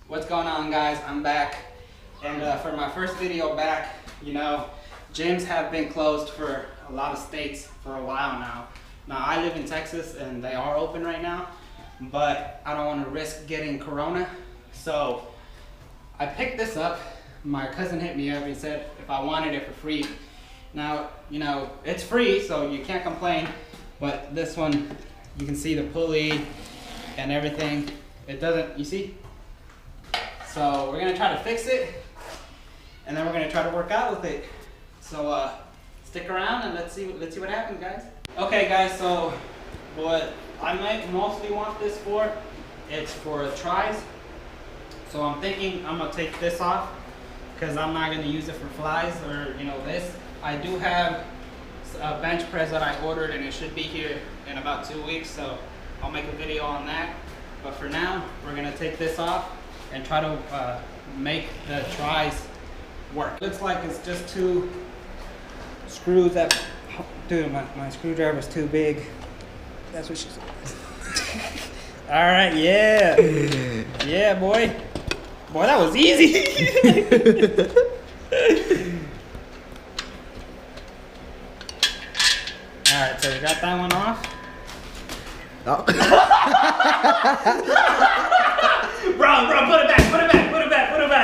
What's going on, guys? I'm back, and for my first video back, you know, gyms have been closed for a lot of states for a while now. Now I live in Texas and they are open right now, but I don't want to risk getting corona, so I picked this up. My cousin hit me up and said if I wanted it for free. Now, you know, it's free, so you can't complain, but this one, you can see the pulley and everything. It doesn't, you see? So we're gonna try to fix it, and then we're gonna try to work out with it. So stick around and let's see what happens, guys. Okay, guys. So what I might mostly want this for, it's for tries. So I'm thinking I'm gonna take this off because I'm not gonna use it for flies or this. I do have a bench press that I ordered, and it should be here in about 2 weeks. So I'll make a video on that. But for now, we're gonna take this off and try to make the tries work. Looks like it's just two screws that, dude, my screwdriver's too big. That's what she said. All right, yeah. Yeah, boy. Boy, that was easy. All right, so we got that one off. Oh. Bro, put it back.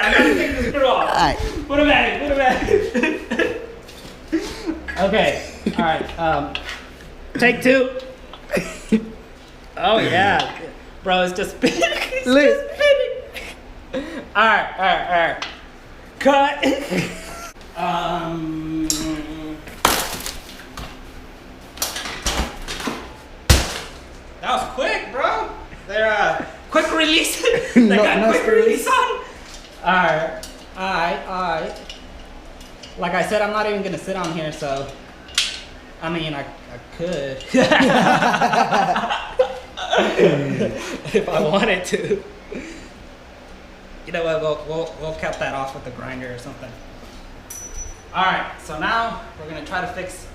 I gotta take the screw off. Alright. Put it back. Okay, alright, take two. Oh yeah. Bro, it's just spinning. Alright. Cut. That was quick, bro. They're quick release. They got quick release on. Alright. Like I said, I'm not even gonna sit on here, so I mean I could. If I wanted to. You know what, we'll cut that off with the grinder or something. Alright, so now we're gonna try to fix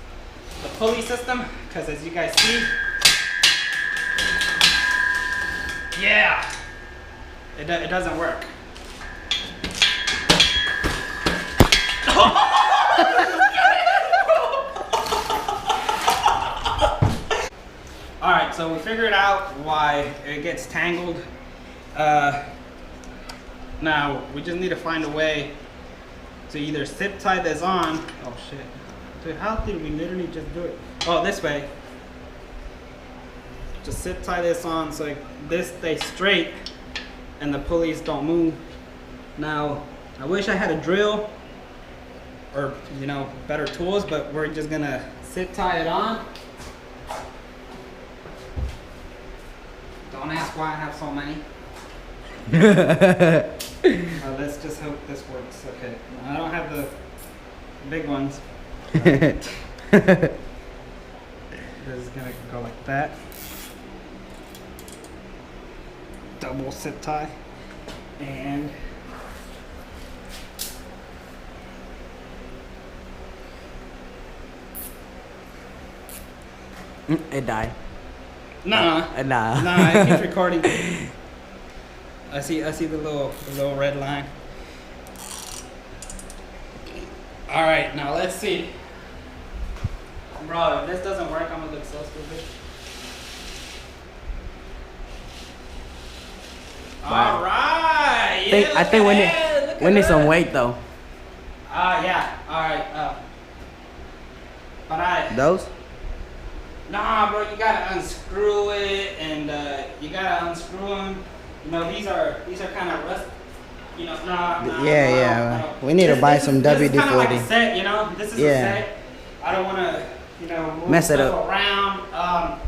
the pulley system, because as you guys see, yeah, it doesn't work. Alright, so we figured out why it gets tangled. Now, we just need to find a way to either zip tie this on. Oh shit. Dude, how did we literally just do it? Oh, this way. Just zip tie this on so this stays straight and the pulleys don't move. Now, I wish I had a drill or better tools, but we're just gonna zip tie it on. Don't ask why I have so many. Let's just hope this works. Okay, I don't have the big ones. This is gonna go like that. Double zip tie, and it died. Nah, it keeps recording. I see the little red line. All right, now let's see. Bro, if this doesn't work, I'm gonna look so stupid. All right. I think we need some weight though. Yeah. All right. But those? Nah, bro, you gotta unscrew it, and you gotta unscrew them. These are kind of rust. Yeah. We need to buy some WD-40. This is kind of like a set, This is a set. I don't want to, move mess it stuff up around.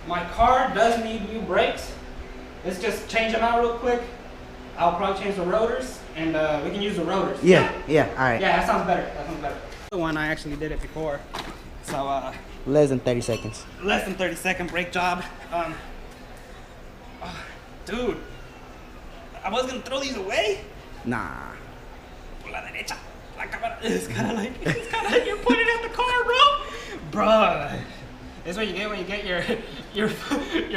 My car does need new brakes. Let's just change them out real quick. I'll probably change the rotors, and we can use the rotors. Yeah. All right. Yeah, that sounds better. The one I actually did it before, so less than 30 seconds. Less than 30-second brake job. Dude, I was gonna throw these away. Nah. La derecha. La cámara. It's kind of like you're pointing at the car, bro. This is what you get when you get your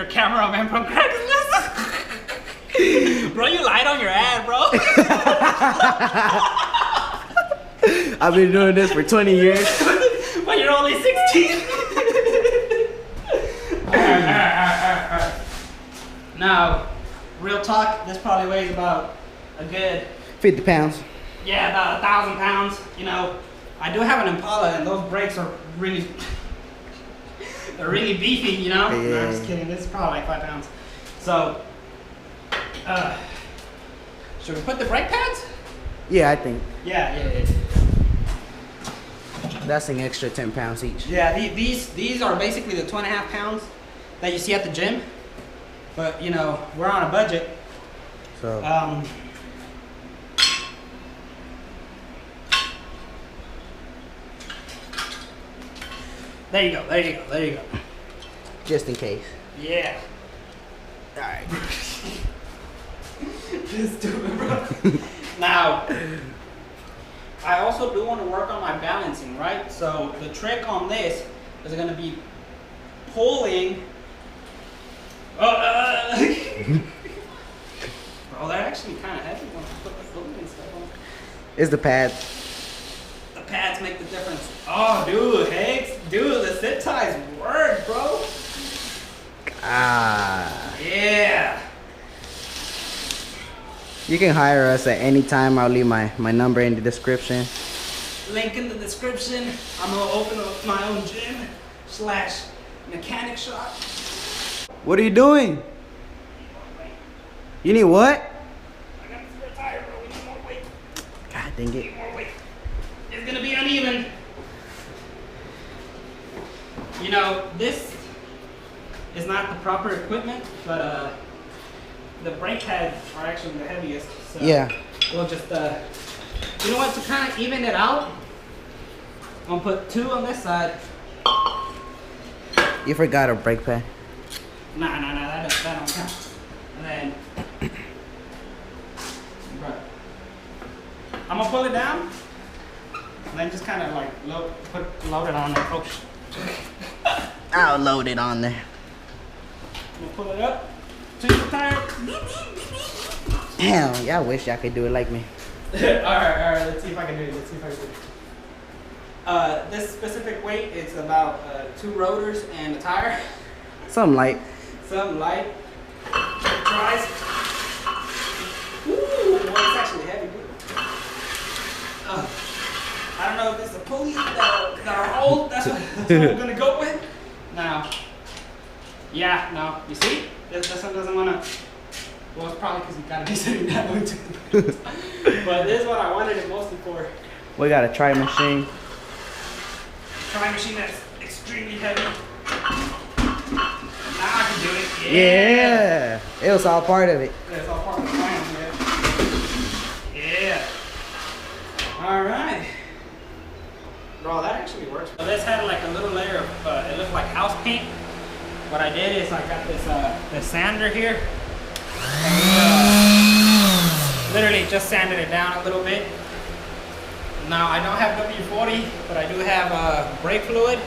cameraman from Craigslist. Bro, you lied on your ad, I've been doing this for 20 years. But you're only 16. Alright. Now, real talk, this probably weighs about a good 50 pounds. Yeah, about 1,000 pounds. You know, I do have an Impala, and those brakes are really, they're really beefy. You know. Yeah. No, I'm just kidding. This is probably like 5 pounds. So, should we put the brake pads? Yeah, I think. Yeah. That's an extra 10 pounds each. Yeah, these are basically the 2.5 pounds that you see at the gym. But you know, we're on a budget. So there you go. just in case. Yeah. All right. Just do it, bro. Now, I also do want to work on my balancing, right? So the trick on this is going to be pulling. Bro, they're actually kind of heavy when I put the fluid and stuff on. It's the pad. The pads make the difference. Oh, dude, Hanks, dude, the zip ties work, bro. Ah. Yeah. You can hire us at any time. I'll leave my number in the description. Link in the description. I'm gonna open up my own gym / mechanic shop. What are you doing? You need what? I got a spare tire, bro. We need more weight. God dang it. More weight. It's gonna be uneven. You know, this is not the proper equipment, but the brake pads are actually the heaviest. So Yeah. we'll just you know what, to kind of even it out, I'm gonna put 2 on this side. You forgot a brake pad. Nah, that don't count. And then, bro, I'm gonna pull it down, and then just kind of like load it on there. Oh, I'll load it on there. I'm gonna pull it up. Change the tire. Damn, yeah, I wish y'all could do it like me. all right. Let's see if I can do it. This specific weight, it's about 2 rotors and a tire. Something light. Something light. It dries. Ooh, boy, it's actually heavy. I don't know if it's a pulley that are old. That's what I'm gonna go with. Now, yeah, no. You see, this one doesn't wanna. Well, it's probably because you gotta be sitting down. But this is what I wanted it mostly for. We got a try machine. Trying machine that's extremely heavy. Now I can do it. Yeah. It was all part of it. That's all part of the plan, yeah. Alright. Bro, that actually works. So this had like a little layer of, it looked like house paint. What I did is I got this sander here. And literally just sanded it down a little bit. Now I don't have W40, but I do have brake fluid.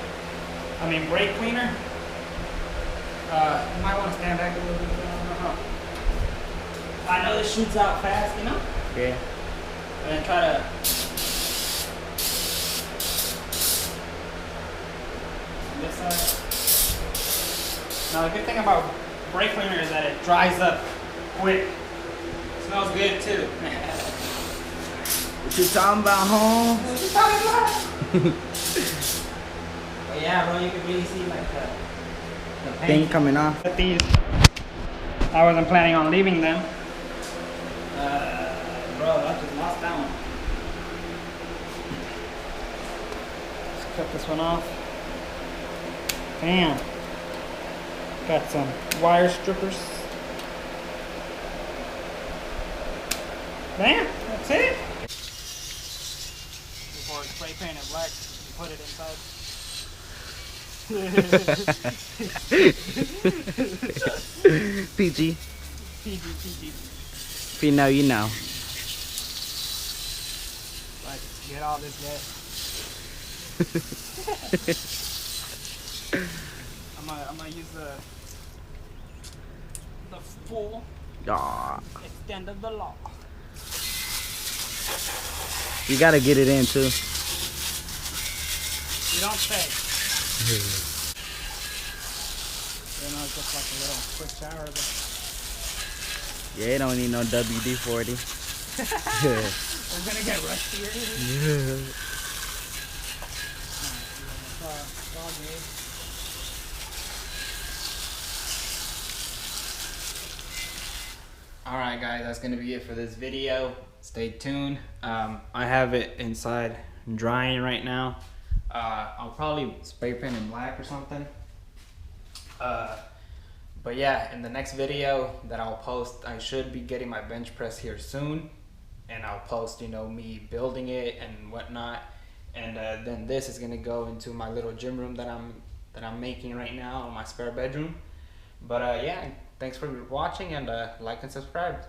Brake cleaner. You might want to stand back a little bit. I know this shoots out fast, you know? Yeah. And then try to. On this side. Now the good thing about brake cleaner is that it dries up quick. Smells good too. What you talking about, home? What you talking about? But yeah, bro, you can really see like the Thing paint. coming off. But these, I wasn't planning on leaving them. Bro, I just lost that one. Let's cut this one off. Damn. Got some wire strippers. Damn, that's it. Before it's spray painted black, you put it inside. PG. PG. If you know, you know. Like, get all this gas. I'm gonna use the full Aw. extent of the law. You gotta get it in too. You don't say. You know, just like a little quick shower. But Yeah, you don't need no WD-40. we're gonna get rusty here. Yeah. It's all good. Alright guys, that's gonna be it for this video. Stay tuned. I have it inside drying right now. I'll probably spray paint in black or something. But yeah, in the next video that I'll post, I should be getting my bench press here soon. And I'll post, you know, me building it and whatnot. And then this is gonna go into my little gym room that I'm making right now in my spare bedroom. But yeah, thanks for watching, and like and subscribe.